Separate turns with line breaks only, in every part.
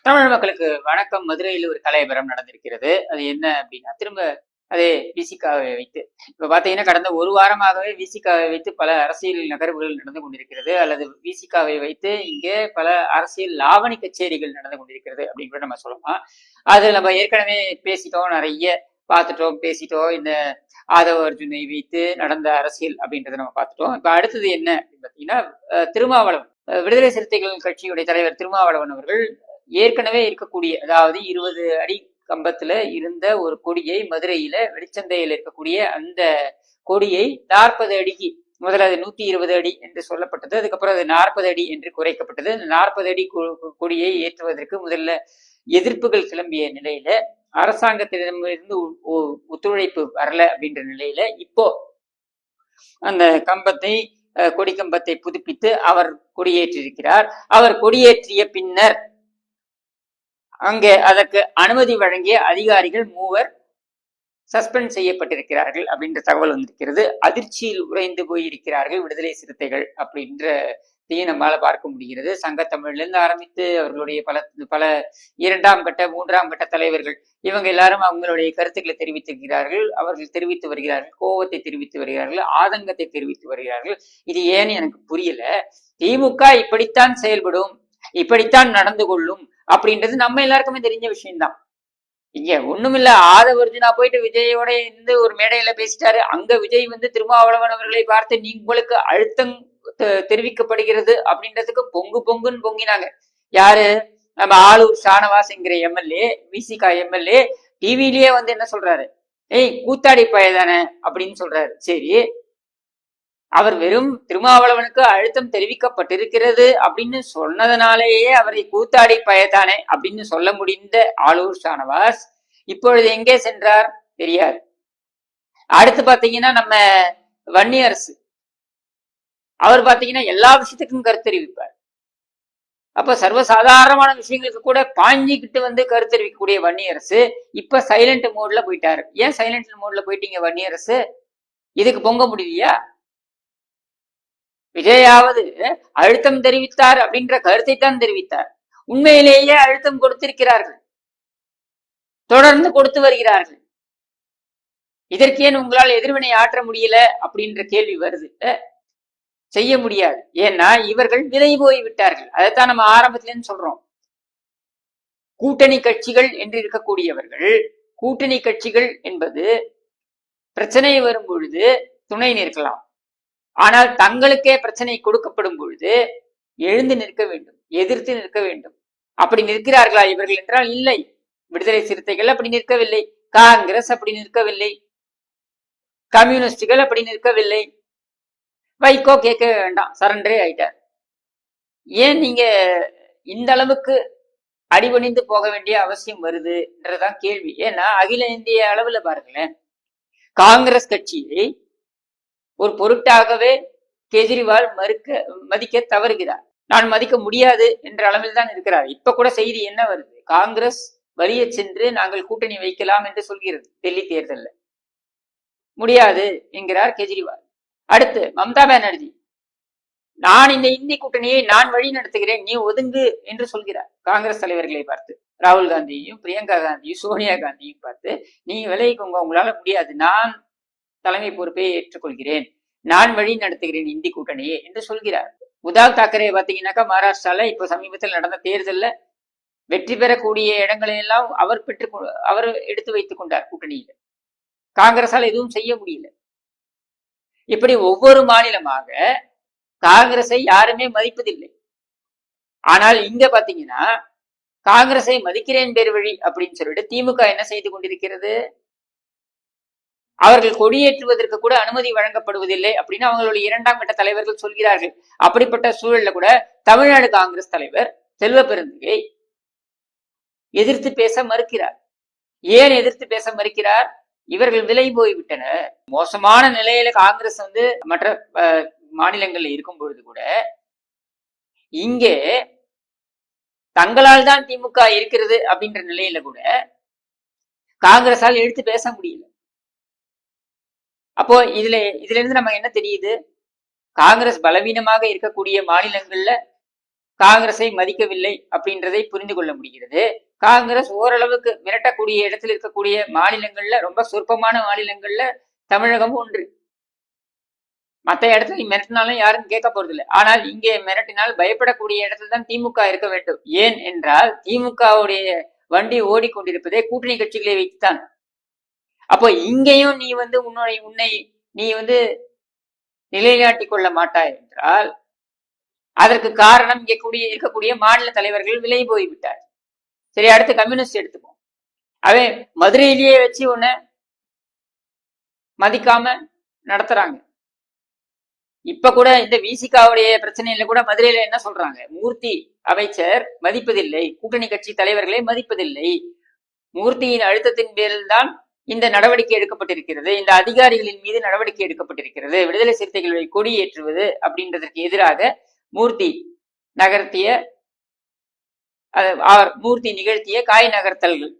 தமிழ் மக்களுக்கு வணக்கம். மதுரையில் ஒரு கலையபரம் நடந்திருக்கிறது. அது என்ன அப்படின்னா, திரும்ப அதே விசிகாவை வைத்து இப்ப பாத்தீங்கன்னா, கடந்த ஒரு வாரமாகவே விசிகாவை வைத்து பல அரசியல் நகர்வுகள் நடந்து கொண்டிருக்கிறது, அல்லது விசிகாவை வைத்து இங்கே பல அரசியல் லாவணி கச்சேரிகள் நடந்து கொண்டிருக்கிறது அப்படின்னு கூட நம்ம சொல்லலாம். அது நம்ம ஏற்கனவே பேசிட்டோம், நிறைய பார்த்துட்டோம், பேசிட்டோம். இந்த ஆதவ அர்ஜுனை வைத்து நடந்த அரசியல் அப்படின்றத நம்ம பார்த்துட்டோம். இப்ப அடுத்தது என்ன அப்படின்னு பாத்தீங்கன்னா, திருமாவளவன், விடுதலை சிறுத்தைகள் கட்சியுடைய தலைவர் திருமாவளவன் அவர்கள் ஏற்கனவே இருக்கக்கூடிய, அதாவது 20 அடி கம்பத்துல இருந்த ஒரு கொடியை மதுரையில வெளிச்சந்தையில் இருக்கக்கூடிய அந்த கொடியை 40 அடிக்கு, முதல்ல அது 120 அடி என்று சொல்லப்பட்டது, அதுக்கப்புறம் அது 40 அடி என்று குறைக்கப்பட்டது. 40 அடி கொடியை ஏற்றுவதற்கு முதல்ல எதிர்ப்புகள் கிளம்பிய நிலையில அரசாங்கத்திடமிருந்து ஒத்துழைப்பு வரல அப்படின்ற நிலையில இப்போ அந்த கம்பத்தை, கொடி கம்பத்தை புதுப்பித்து அவர் கொடியேற்றிருக்கிறார். அவர் கொடியேற்றிய பின்னர் அங்கே அதற்கு அனுமதி வழங்கிய அதிகாரிகள் 3 சஸ்பெண்ட் செய்யப்பட்டிருக்கிறார்கள் அப்படின்ற தகவல் வந்திருக்கிறது. அதிர்ச்சியில் உறைந்து போயிருக்கிறார்கள் விடுதலை சிறுத்தைகள் அப்படின்ற நம்மால பார்க்க முடிகிறது. சங்கத்தமிழ்ல இருந்து ஆரம்பித்து அவர்களுடைய பல 2ஆம் கட்ட 3ஆம் கட்ட தலைவர்கள் இவங்க எல்லாரும் அவங்களுடைய கருத்துக்களை தெரிவித்திருக்கிறார்கள். அவர்கள் தெரிவித்து வருகிறார்கள், கோபத்தை தெரிவித்து வருகிறார்கள், ஆதங்கத்தை தெரிவித்து வருகிறார்கள். இது ஏன்னு எனக்கு புரியல. திமுக இப்படித்தான் செயல்படும், இப்படித்தான் நடந்து கொள்ளும் அப்படின்றது நம்ம எல்லாருக்குமே தெரிஞ்ச விஷயம்தான். இங்க ஒண்ணுமில்ல, ஆதவர்ஜுனா போயிட்டு விஜயோட இருந்து ஒரு மேடையில பேசிட்டாரு. அங்க விஜய் திருமாவளவன் அவர்களை பார்த்து உங்களுக்கு அழுத்தம் தெரிவிக்கப்படுகிறது அப்படின்றதுக்கு பொங்கு பொங்குன்னு பொங்கினாங்க. யாரு? நம்ம ஆளூர் ஷானவாஸ்ங்கிற எம்எல்ஏ, விசிகா எம்எல்ஏ டிவிலேயே என்ன சொல்றாரு, ஏய் கூத்தாடி பயதானே அப்படின்னு சொல்றாரு. சரி, அவர் வெறும் திருமாவளவனுக்கு அழுத்தம் தெரிவிக்கப்பட்டிருக்கிறது அப்படின்னு சொன்னதனாலேயே அவரை கூத்தாடி பயத்தானே அப்படின்னு சொல்ல முடிந்த ஆளூர் ஷானவாஸ் இப்பொழுது எங்கே சென்றார் தெரியாது. அடுத்து பாத்தீங்கன்னா நம்ம வன்னியரசு, அவர் பாத்தீங்கன்னா எல்லா விஷயத்துக்கும் கருத்தெரிவிப்பார். அப்ப சர்வசாதாரணமான விஷயங்களுக்கு கூட பாஞ்சிக்கிட்டு கருத்தெரிவிக்கக்கூடிய வன்னியரசு இப்ப சைலண்ட் மோட்ல போயிட்டாரு. ஏன் சைலண்ட் மோட்ல போயிட்டீங்க வன்னியரசு? இதுக்கு பொங்க முடியலையா? விஜயாவது அழுத்தம் தெரிவித்தார் அப்படின்ற கருத்தை தான் தெரிவித்தார். உண்மையிலேயே அழுத்தம் கொடுத்திருக்கிறார்கள், தொடர்ந்து கொடுத்து வருகிறார்கள். இதற்கு ஏன் உங்களால் எதிர்வினை ஆற்ற முடியல அப்படின்ற கேள்வி வருது. செய்ய முடியாது, ஏன்னா இவர்கள் விலை போய் விட்டார்கள். அதைத்தான் நம்ம ஆரம்பத்திலேன்னு சொல்றோம். கூட்டணி கட்சிகள் என்று இருக்கக்கூடியவர்கள், கூட்டணி கட்சிகள் என்பது பிரச்சனை வரும் பொழுது துணை நிற்கலாம், ஆனால் தங்களுக்கே பிரச்சனை கொடுக்கப்படும் பொழுது எழுந்து நிற்க வேண்டும், எதிர்த்து நிற்க வேண்டும். அப்படி நிற்கிறார்களா இவர்கள் என்றால் இல்லை. விடுதலை சிறுத்தைகள் அப்படி நிற்கவில்லை, காங்கிரஸ் அப்படி நிற்கவில்லை, கம்யூனிஸ்டுகள் அப்படி நிற்கவில்லை. வைகோ கேட்க வேண்டாம், சரண்டரே ஆயிட்டார். ஏன் நீங்க இந்த அளவுக்கு அடிபணிந்து போக வேண்டிய அவசியம் வருதுன்றதான் கேள்வி. ஏன்னா அகில இந்திய அளவுல பாருங்களேன், காங்கிரஸ் கட்சியை ஒரு பொருட்டாகவே கெஜ்ரிவால் மதிக்க தவறுகிறார். நான் மதிக்க முடியாது என்ற அளவில் தான் இருக்கிறார். இப்ப கூட செய்தி என்ன வருது, காங்கிரஸ் வழியே சென்று நாங்கள் கூட்டணி வைக்கலாம் என்று சொல்கிறது. டெல்லி தேர்தலில் முடியாது என்கிறார் கெஜ்ரிவால். அடுத்து மம்தா பானர்ஜி, நான் இந்த இந்தி கூட்டணியை நான் வழி நடத்துகிறேன், நீ ஒதுங்கு என்று சொல்கிறார். காங்கிரஸ் தலைவர்களை பார்த்து, ராகுல் காந்தியையும் பிரியங்கா காந்தியும் சோனியா காந்தியும் பார்த்து, நீ விலகிக்கோங்க, உங்களால முடியாது, நான் தலைமை பொறுப்பை ஏற்றுக்கொள்கிறேன், நான் வழி நடத்துகிறேன் இந்தி கூட்டணியை என்று சொல்கிறார். உத்தவ் தாக்கரே பாத்தீங்கன்னாக்கா மகாராஷ்டிரால இப்ப சமீபத்தில் நடந்த தேர்தலில் வெற்றி பெறக்கூடிய இடங்களை எல்லாம் அவர் எடுத்து வைத்துக் கொண்டார் கூட்டணியில. காங்கிரஸால் எதுவும் செய்ய முடியல. இப்படி ஒவ்வொரு மாநிலமாக காங்கிரஸை யாருமே மதிப்பதில்லை. ஆனால் இங்க பாத்தீங்கன்னா காங்கிரஸை மதிக்கிறேன் பேர் வழி அப்படின்னு சொல்லிட்டு திமுக என்ன செய்து கொண்டிருக்கிறது, அவர்கள் கொடியேற்றுவதற்கு கூட அனுமதி வழங்கப்படுவதில்லை அப்படின்னு அவங்களுடைய 2ஆம் கட்ட தலைவர்கள் சொல்கிறார்கள். அப்படிப்பட்ட சூழல்ல கூட தமிழ்நாடு காங்கிரஸ் தலைவர் செல்வ பெருந்தகை எதிர்த்து பேச மறுக்கிறார். ஏன் எதிர்த்து பேச மறுக்கிறார்? இவர்கள் விலை போய்விட்டனர். மோசமான நிலையில காங்கிரஸ் மற்ற மாநிலங்கள்ல இருக்கும் பொழுது கூட இங்கே தங்களால் தான் திமுக இருக்கிறது அப்படின்ற நிலையில கூட காங்கிரஸால் எடுத்து பேச முடியல. அப்போ இதுல இருந்து நம்ம என்ன தெரியுது, காங்கிரஸ் பலவீனமாக இருக்கக்கூடிய மாநிலங்கள்ல காங்கிரஸை மதிக்கவில்லை அப்படின்றதை புரிந்து கொள்ள முடிகிறது. காங்கிரஸ் ஓரளவுக்கு மிரட்டக்கூடிய இடத்தில் இருக்கக்கூடிய மாநிலங்கள்ல, ரொம்ப சொற்பமான மாநிலங்கள்ல தமிழகம் ஒன்று. மற்ற இடத்துல மிரட்டினாலும் யாரும் கேட்க போறது இல்லை. ஆனால் இங்கே மிரட்டினால் பயப்படக்கூடிய இடத்துல தான் திமுக இருக்க வேண்டும். ஏன் என்றால் திமுகவுடைய வண்டி ஓடிக்கொண்டிருப்பதே கூட்டணி கட்சிகளை வைத்துத்தான். அப்போ இங்கேயும் நீ உன்னை நீ நிலைநாட்டிக் கொள்ள மாட்டாய் என்றால் அதற்கு காரணம் இங்கே இருக்கக்கூடிய மாநில தலைவர்கள் விலை போய்விட்டார். சரி, அடுத்து கம்யூனிஸ்ட் எடுத்துப்போம். அவன் மதுரையிலேயே வச்சு உன்னை மதிக்காம நடத்துறாங்க. இப்ப கூட இந்த விசிகாவுடைய பிரச்சனையில கூட மதுரையில என்ன சொல்றாங்க, மூர்த்தி அமைச்சர் மதிப்பதில்லை, கூட்டணி கட்சி தலைவர்களை மதிப்பதில்லை, மூர்த்தியின் அழுத்தத்தின் பேரில் தான் இந்த நடவடிக்கை எடுக்கப்பட்டிருக்கிறது, இந்த அதிகாரிகளின் மீது நடவடிக்கை எடுக்கப்பட்டிருக்கிறது, விடுதலை சிறுத்தைகளை கொடியேற்றுவது அப்படின்றதற்கு எதிராக மூர்த்தி நிகழ்த்திய காய் நகர்த்தல்கள்,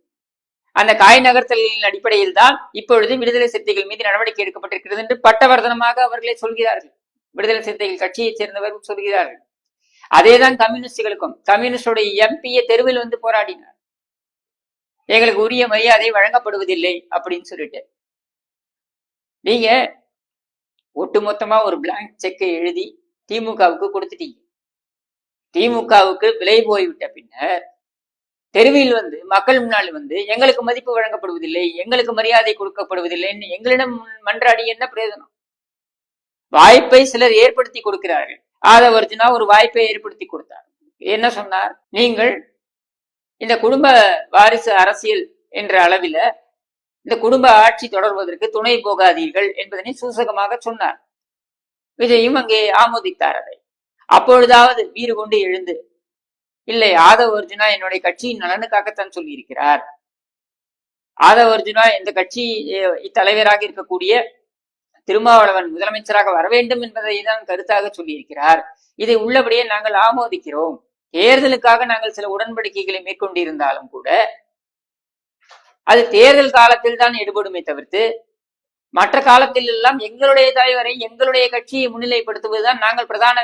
அந்த காய் நகர்த்தல்களின் அடிப்படையில் தான் இப்பொழுது விடுதலை சிறுத்தைகள் மீது நடவடிக்கை எடுக்கப்பட்டிருக்கிறது என்று பட்டவர்த்தனமாக அவர்களே சொல்கிறார்கள். விடுதலை சிறுத்தைகள் கட்சியைச் சேர்ந்தவர்கள் சொல்கிறார்கள். அதேதான் கம்யூனிஸ்டுகளுக்கும். கம்யூனிஸ்டுடைய எம்பியை தெருவில் போராடினார், எங்களுக்கு உரிய மரியாதை வழங்கப்படுவதில்லை அப்படின்னு சொல்லிட்டு. நீங்க ஒட்டுமொத்தமா ஒரு பிளாங்க் செக்கை எழுதி திமுகவுக்கு கொடுத்துட்டீங்க. திமுகவுக்கு விலை போய்விட்ட பின்னர் தெருவில் மக்கள் முன்னால் எங்களுக்கு மதிப்பு வழங்கப்படுவதில்லை, எங்களுக்கு மரியாதை கொடுக்கப்படுவதில்லைன்னு எங்களிடம் மன்றாடி என்ன பிரயோஜனம்? வாய்ப்பை சிலர் ஏற்படுத்தி கொடுக்கிறார்கள். ஆதவர்ஜுனா ஒரு வாய்ப்பை ஏற்படுத்தி கொடுத்தார். என்ன சொன்னார்? நீங்கள் இந்த குடும்ப வாரிசு அரசியல் என்ற அளவில இந்த குடும்ப ஆட்சி தொடர்வதற்கு துணை போகாதீர்கள் என்பதனை சூசகமாக சொன்னார். விஜயும் அங்கே ஆமோதித்தார் அதை. அப்பொழுதாவது வீறு கொண்டு எழுந்து, இல்லை, ஆதவ அர்ஜுனா என்னுடைய கட்சியின் நலனுக்காகத்தான் சொல்லி இருக்கிறார், ஆதவ அர்ஜுனா இந்த கட்சி தலைவராக இருக்கக்கூடிய திருமாவளவன் முதலமைச்சராக வர வேண்டும் என்பதை தான் கருத்தாக சொல்லியிருக்கிறார், இதை உள்ளபடியே நாங்கள் ஆமோதிக்கிறோம், தேர்தலுக்காக நாங்கள் சில உடன்படிக்கைகளை மேற்கொண்டிருந்தாலும் கூட அது தேர்தல் காலத்தில் தான் ஈடுபடுமே தவிர்த்து மற்ற காலத்தில் எல்லாம் எங்களுடைய தலைவரை எங்களுடைய கட்சியை முன்னிலைப்படுத்துவதுதான் நாங்கள் பிரதான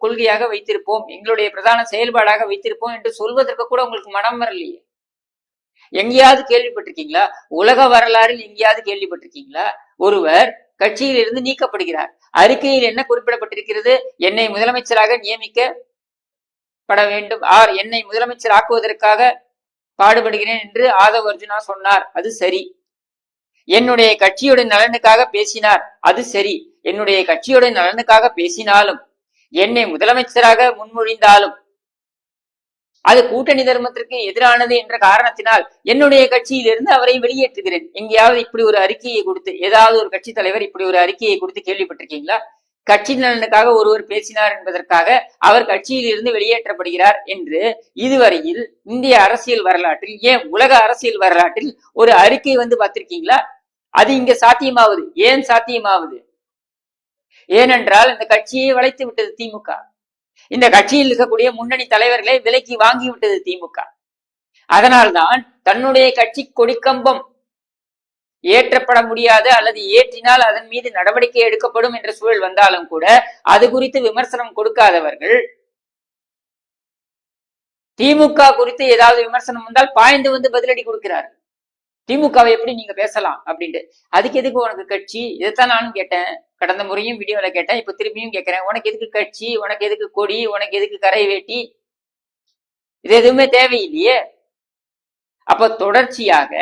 கொள்கையாக வைத்திருப்போம், எங்களுடைய பிரதான செயல்பாடாக வைத்திருப்போம் என்று சொல்வதற்கு கூட உங்களுக்கு மனம் வரலையே. எங்கேயாவது கேள்விப்பட்டிருக்கீங்களா? உலக வரலாறில் எங்கேயாவது கேள்விப்பட்டிருக்கீங்களா? ஒருவர் கட்சியில் இருந்து நீக்கப்படுகிறார், அறிக்கையில் என்ன குறிப்பிடப்பட்டிருக்கிறது? என்னை முதலமைச்சராக நியமிக்கப்பட வேண்டும், என்னை முதலமைச்சர் ஆக்குவதற்காக பாடுபடுகிறேன் என்று ஆதவ அர்ஜுனா சொன்னார், அது சரி. என்னுடைய கட்சியுடைய நலனுக்காக பேசினார், அது சரி. என்னுடைய கட்சியுடைய நலனுக்காக பேசினாலும் என்னை முதலமைச்சராக முன்மொழிந்தாலும் அது கூட்டணி தர்மத்திற்கு எதிரானது என்ற காரணத்தினால் என்னுடைய கட்சியிலிருந்து அவரை வெளியேற்றுகிறேன். எங்கேயாவது இப்படி ஒரு அறிக்கையை கொடுத்து, ஏதாவது ஒரு கட்சி தலைவர் இப்படி ஒரு அறிக்கையை கொடுத்து கேள்விப்பட்டிருக்கீங்களா? கட்சி நலனுக்காக ஒருவர் பேசினார் என்பதற்காக அவர் கட்சியில் இருந்து வெளியேற்றப்படுகிறார் என்று இதுவரையில் இந்திய அரசியல் வரலாற்றில், ஏன் உலக அரசியல் வரலாற்றில் ஒரு அறிக்கை பார்த்திருக்கீங்களா? அது இங்க சாத்தியமாவது. ஏன் சாத்தியமாவது? ஏனென்றால் இந்த கட்சியை வளைத்து விட்டது திமுக. இந்த கட்சியில் இருக்கக்கூடிய முன்னணி தலைவர்களை விலைக்கு வாங்கி விட்டது திமுக. அதனால்தான் தன்னுடைய கட்சி கொடிக்கம்பம் ஏற்றப்பட முடியாது, அல்லது ஏற்றினால் அதன் மீது நடவடிக்கை எடுக்கப்படும் என்ற சூழல் வந்தாலும் கூட அது குறித்து விமர்சனம் கொடுக்காதவர்கள், திமுக குறித்து ஏதாவது விமர்சனம் வந்தால் பாய்ந்து பதிலடி கொடுக்கிறார்கள். திமுகவை எப்படி நீங்க பேசலாம் அப்படின்ட்டு. அதுக்கு எதுக்கு உனக்கு கட்சி? இதைத்தான் நானும் கேட்டேன், கடந்த முறையும் வீடியோல கேட்டேன், இப்ப திரும்பியும் கேட்கிறேன். உனக்கு எதுக்கு கட்சி? உனக்கு எதுக்கு கொடி? உனக்கு எதுக்கு கரை வேட்டி? இது எதுவுமே தேவையில்லையே. அப்ப தொடர்ச்சியாக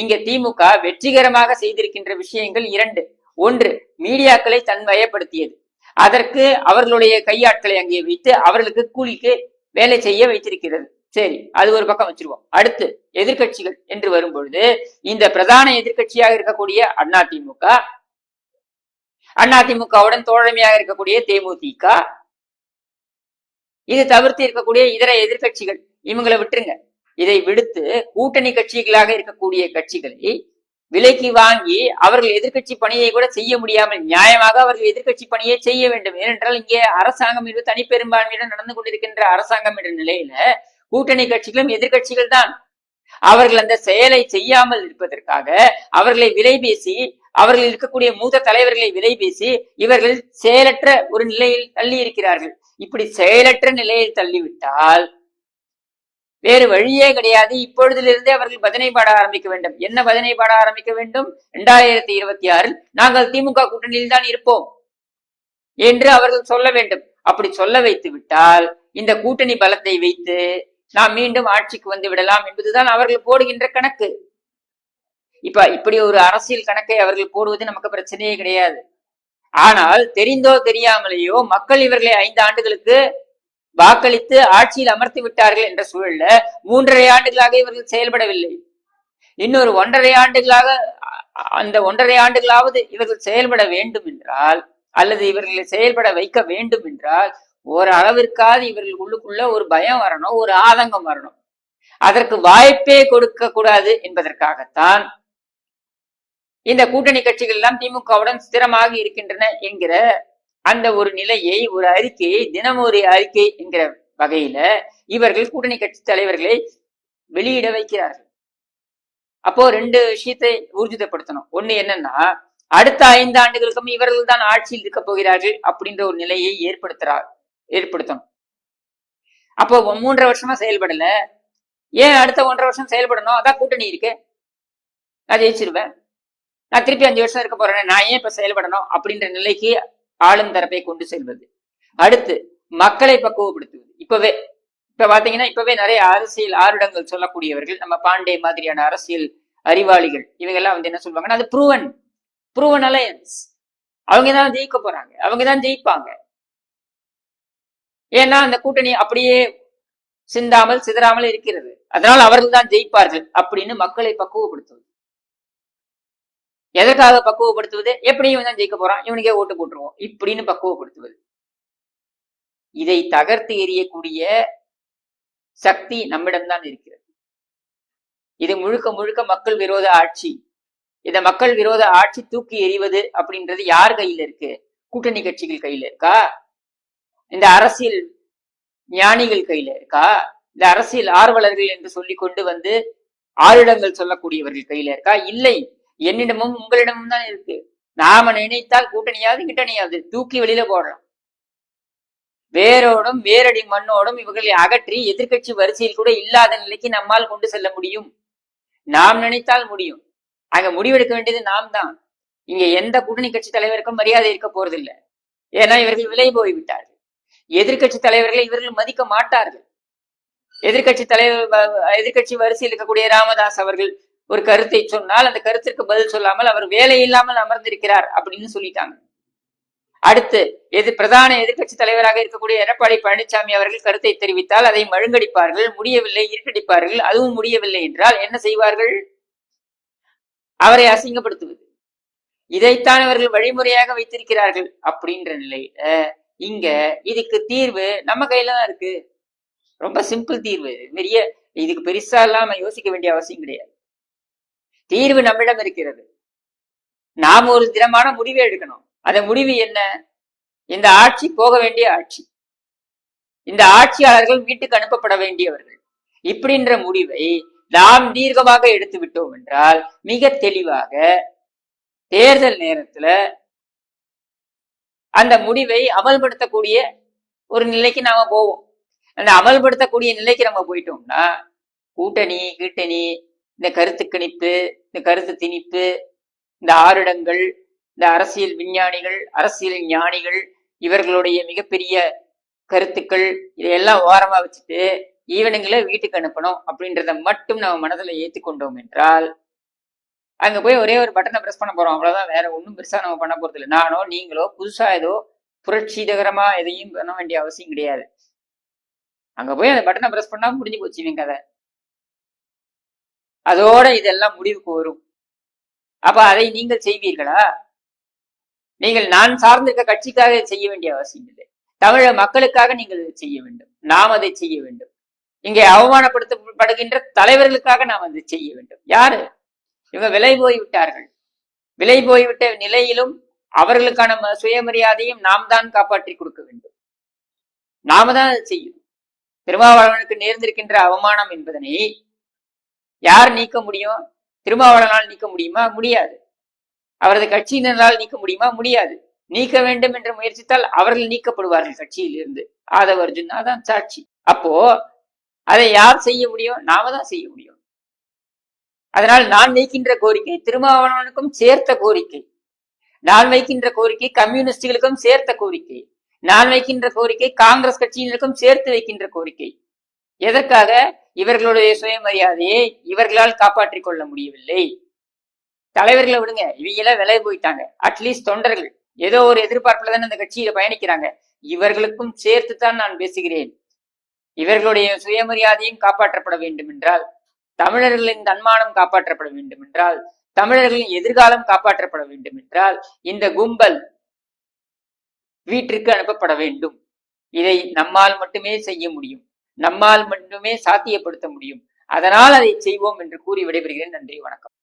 இங்க திமுக வெற்றிகரமாக செய்திருக்கின்ற விஷயங்கள் இரண்டு. ஒன்று, மீடியாக்களை தன்வயப்படுத்தியது. அதற்கு அவர்களுடைய கையாட்களை அங்கே வைத்து அவர்களுக்கு கூலிக்கு வேலை செய்ய வைத்திருக்கிறது. சரி, அது ஒரு பக்கம் வச்சிருவோம். அடுத்து எதிர்கட்சிகள் என்று வரும்பொழுது இந்த பிரதான எதிர்கட்சியாக இருக்கக்கூடிய அதிமுகவுடன் தோழமையாக இருக்கக்கூடிய தேமுதிக, இது தவிர்த்து இருக்கக்கூடிய இதர எதிர்கட்சிகள், இவங்களை விட்டுருங்க. இதை விடுத்து கூட்டணி கட்சிகளாக இருக்கக்கூடிய கட்சிகளை விலைக்கு வாங்கி அவர்கள் எதிர்கட்சி பணியை கூட செய்ய முடியாமல் நியாயமாக அவர்கள் எதிர்கட்சி பணியை செய்ய வேண்டும். ஏனென்றால் இங்கே அரசாங்கம் என்று தனிப்பெரும்பான்மையுடன் நடந்து கொண்டிருக்கின்ற அரசாங்கம் என்ற நிலையில கூட்டணி கட்சிகளும் எதிர்கட்சிகள் தான். அவர்கள் அந்த செயலை செய்யாமல் இருப்பதற்காக அவர்களை விலை பேசி, அவர்கள் இருக்கக்கூடிய மூத்த தலைவர்களை விலை பேசி இவர்கள் செயலற்ற ஒரு நிலையில் தள்ளி இருக்கிறார்கள். இப்படி செயலற்ற நிலையில் தள்ளிவிட்டால் வேறு வழியே கிடையாது. இப்பொழுதிலிருந்தே அவர்கள் பஜனை பாட ஆரம்பிக்க வேண்டும். என்ன பஜனை பாட ஆரம்பிக்க வேண்டும்? 2026 நாங்கள் திமுக கூட்டணியில் தான் இருப்போம் என்று அவர்கள் சொல்ல வேண்டும். அப்படி சொல்ல வைத்து விட்டால் இந்த கூட்டணி பலத்தை வைத்து நாம் மீண்டும் ஆட்சிக்கு வந்து விடலாம் என்பதுதான் அவர்கள் போடுகின்ற கணக்கு. இப்படி ஒரு அரசியல் கணக்கை அவர்கள் போடுவது நமக்கு பிரச்சனையே கிடையாது. ஆனால் தெரிந்தோ தெரியாமலேயோ மக்கள் இவர்களை 5 ஆண்டுகளுக்கு வாக்களித்து ஆட்சியில் அமர்த்தி விட்டார்கள் என்ற சூழல்ல 3.5 ஆண்டுகளாக இவர்கள் செயல்படவில்லை. இன்னொரு 1.5 ஆண்டுகளாக அந்த 1.5 ஆண்டுகளாவது இவர்கள் செயல்பட வேண்டும் என்றால், அல்லது இவர்களை செயல்பட வைக்க வேண்டும் என்றால், ஒரு அளவிற்காவது இவர்கள் உள்ளுக்குள்ள ஒரு பயம் வரணும், ஒரு ஆதங்கம் வரணும். அதற்கு வாய்ப்பே கொடுக்க கூடாது என்பதற்காகத்தான் இந்த கூட்டணி கட்சிகள் எல்லாம் திமுகவுடன் ஸ்திரமாக இருக்கின்றன என்கிற அந்த ஒரு நிலையை, ஒரு அறிக்கையை, தினம் ஒரு அறிக்கை என்கிற வகையில இவர்கள் கூட்டணி கட்சி தலைவர்களை வெளியிட வைக்கிறார்கள். அப்போ 2 விஷயத்தை ஊர்ஜிதப்படுத்தணும். ஒண்ணு என்னன்னா, அடுத்த 5 ஆண்டுகளுக்கும் இவர்கள் தான் ஆட்சியில் இருக்க போகிறார்கள் அப்படின்ற ஒரு நிலையை ஏற்படுத்தணும். அப்போ 3.5 வருஷமா செயல்படல, ஏன் அடுத்த 1.5 வருஷம் செயல்படணும்? அதான் கூட்டணி இருக்கு, நான் ஜெயிச்சிருவேன், நான் திருப்பி 5 வருஷம் இருக்க போறேன், நான் ஏன் இப்ப செயல்படணும் அப்படின்ற நிலைக்கு ஆளும் தரப்பை கொண்டு செல்வது. அடுத்து மக்களை பக்குவப்படுத்துவது. இப்ப பாத்தீங்கன்னா இப்பவே நிறைய அரசியல் ஆருடங்கள் சொல்லக்கூடியவர்கள், நம்ம பாண்டே மாதிரியான அரசியல் அறிவாளிகள், இவங்க எல்லாம் வந்து என்ன சொல்லுவாங்கன்னா, அது ப்ரூவன் அலையன்ஸ், அவங்கதான் ஜெயிக்க போறாங்க, அவங்கதான் ஜெயிப்பாங்க. ஏன்னா அந்த கூட்டணி அப்படியே சிந்தாமல் சிதறாமல் இருக்கிறது, அதனால் அவர்கள் தான் ஜெயிப்பார்கள் அப்படின்னு மக்களை பக்குவப்படுத்துவது. எதற்காக பக்குவப்படுத்துவது? எப்படியும் தான் ஜெயிக்க போறான், இவனுக்கே ஓட்டு போட்டுருவோம் இப்படின்னு பக்குவப்படுத்துவது. இதை தகர்த்து எறியக்கூடிய சக்தி நம்மிடம்தான் இருக்கிறது. இது முழுக்க முழுக்க மக்கள் விரோத ஆட்சி. இந்த மக்கள் விரோத ஆட்சி தூக்கி எறிவது அப்படின்றது யார் கையில இருக்கு? கூட்டணி கட்சிகள் கையில இருக்கா? இந்த அரசியல் ஞானிகள் கையில இருக்கா? இந்த அரசியல் ஆர்வலர்கள் என்று சொல்லி கொண்டு வந்து ஆளுடங்கள் சொல்லக்கூடியவர்கள் கையில இருக்கா? இல்லை, என்னிடமும் உங்களிடமும் தான் இருக்கு. நாம நினைத்தால் கூட்டணியாவது கிட்டணியாவது தூக்கி வெளியில போடலாம். வேரோடும் வேரடி மண்ணோடும் இவர்களை அகற்றி எதிர்கட்சி வரிசையில் கூட இல்லாத நிலைக்கு நம்மால் கொண்டு செல்ல முடியும். நாம் நினைத்தால் முடியும். அங்க முடிவெடுக்க வேண்டியது நாம் தான். இங்க எந்த கூட்டணி கட்சி தலைவருக்கும் மரியாதை இருக்க போறதில்லை. ஏன்னா இவர்கள் விலை போய்விட்டார்கள். எதிர்கட்சி தலைவர்களை இவர்கள் மதிக்க மாட்டார்கள். எதிர்கட்சி வரிசையில் இருக்கக்கூடிய ராமதாஸ் அவர்கள் ஒரு கருத்தை சொன்னால் அந்த கருத்திற்கு பதில் சொல்லாமல் அவர் வேலை இல்லாமல் அமர்ந்திருக்கிறார் அப்படின்னு சொல்லிட்டாங்க. அடுத்து பிரதான எதிர்கட்சி தலைவராக இருக்கக்கூடிய எடப்பாடி பழனிசாமி அவர்கள் கருத்தை தெரிவித்தால் அதை மழுங்கடிப்பார்கள், முடியவில்லை இருட்டடிப்பார்கள். அதுவும் முடியவில்லை என்றால் என்ன செய்வார்கள்? அவரை அசிங்கப்படுத்துவது. இதைத்தான் அவர்கள் வழிமுறையாக வைத்திருக்கிறார்கள். அப்படின்ற நிலையில இங்க இதுக்கு தீர்வு நம்ம கையில தான் இருக்கு. ரொம்ப சிம்பிள் தீர்வு. இதுக்கு பெருசா இல்லாம யோசிக்க வேண்டிய அவசியம் கிடையாது. தீர்வு நம்மிடம் இருக்கிறது. நாம் ஒரு திடமான முடிவை எடுக்கணும். அந்த முடிவு என்ன? இந்த ஆட்சி போக வேண்டிய ஆட்சி, இந்த ஆட்சியாளர்கள் வீட்டுக்கு அனுப்பப்பட வேண்டியவர்கள், இப்படின்ற முடிவை நாம் தீர்க்கமாக எடுத்து விட்டோம் என்றால் மிக தெளிவாக தேர்தல் நேரத்துல அந்த முடிவை அமல்படுத்தக்கூடிய ஒரு நிலைக்கு நாம போவோம். அந்த அமல்படுத்தக்கூடிய நிலைக்கு நம்ம போயிட்டோம்னா கூட்டணி இந்த கருத்து கணிப்பு, இந்த கருத்து திணிப்பு, இந்த ஆருடங்கள், இந்த அரசியல் விஞ்ஞானிகள், அரசியல் ஞானிகள், இவர்களுடைய மிகப்பெரிய கருத்துக்கள், இதையெல்லாம் ஓரமா வச்சுட்டு ஈவனுங்களை வீட்டுக்கு அனுப்பணும் அப்படின்றத மட்டும் நம்ம மனதில் ஏற்றுக்கொண்டோம் என்றால் அங்க போய் ஒரே ஒரு பட்டனை பிரஸ் பண்ண போறோம், அவ்வளவுதான். வேற ஒன்றும் பெருசா நம்ம பண்ண போறது இல்லை. நானோ நீங்களோ புதுசா ஏதோ புரட்சிகரமா எதையும் பண்ண வேண்டிய அவசியம் கிடையாது. அங்க போய் அந்த பட்டனை பிரஸ் பண்ணா முடிஞ்சு போச்சு இவங்க கதை. அதோட இதெல்லாம் முடிவுக்கு வரும். அப்ப அதை நீங்கள் செய்வீர்களா? நீங்கள் நான் சார்ந்திருக்க கட்சிக்காக செய்ய வேண்டிய அவசியம் இல்லை. தமிழக மக்களுக்காக நீங்கள் செய்ய வேண்டும். நாம் அதை செய்ய வேண்டும். இங்கே அவமானப்படுத்தப்படுகின்ற தலைவர்களுக்காக நாம் அதை செய்ய வேண்டும். யாரு இவங்க? விலை போய்விட்டார்கள். விலை போய்விட்ட நிலையிலும் அவர்களுக்கான சுயமரியாதையும் நாம் தான் காப்பாற்றி கொடுக்க வேண்டும். நாம தான் அதை செய்யணும். திருமாவளவனுக்கு நேர்ந்திருக்கின்ற அவமானம் என்பதனை யார் நீக்க முடியும்? திருமாவளவனால் நீக்க முடியுமா? முடியாது. அவரது கட்சியினரால் நீக்க முடியுமா? முடியாது. நீக்க வேண்டும் என்று முயற்சித்தால் அவர்கள் நீக்கப்படுவார்கள் கட்சியில் இருந்து. ஆதவ அர்ஜுனா தான் சாட்சி. அப்போ அதை யார் செய்ய முடியும்? நாம தான் செய்ய முடியும். அதனால் நான் வைக்கின்ற கோரிக்கை திருமாவளவனுக்கும் சேர்த்த கோரிக்கை, நான் வைக்கின்ற கோரிக்கை கம்யூனிஸ்டுகளுக்கும் சேர்த்த கோரிக்கை, நான் வைக்கின்ற கோரிக்கை காங்கிரஸ் கட்சியினருக்கும் சேர்த்து வைக்கின்ற கோரிக்கை. எதற்காக? இவர்களுடைய சுயமரியாதையை இவர்களால் காப்பாற்றிக் கொள்ள முடியவில்லை. தலைவர்களை விடுங்க, இவங்கள விலகி போயிட்டாங்க. அட்லீஸ்ட் தொண்டர்கள் ஏதோ ஒரு எதிர்பார்ப்புல தானே அந்த கட்சியில பயணிக்கிறாங்க. இவர்களுக்கும் சேர்த்துத்தான் நான் பேசுகிறேன். இவர்களுடைய சுயமரியாதையும் காப்பாற்றப்பட வேண்டும் என்றால், தமிழர்களின் தன்மானம் காப்பாற்றப்பட வேண்டும் என்றால், தமிழர்களின் எதிர்காலம் காப்பாற்றப்பட வேண்டும் என்றால், இந்த கும்பல் வீட்டிற்கு அனுப்பப்பட வேண்டும். இதை நம்மால் மட்டுமே செய்ய முடியும், நம்மால் மட்டுமே சாத்தியப்படுத்த முடியும். அதனால் அதை செய்வோம் என்று கூறி விடைபெறுகிறேன். நன்றி, வணக்கம்.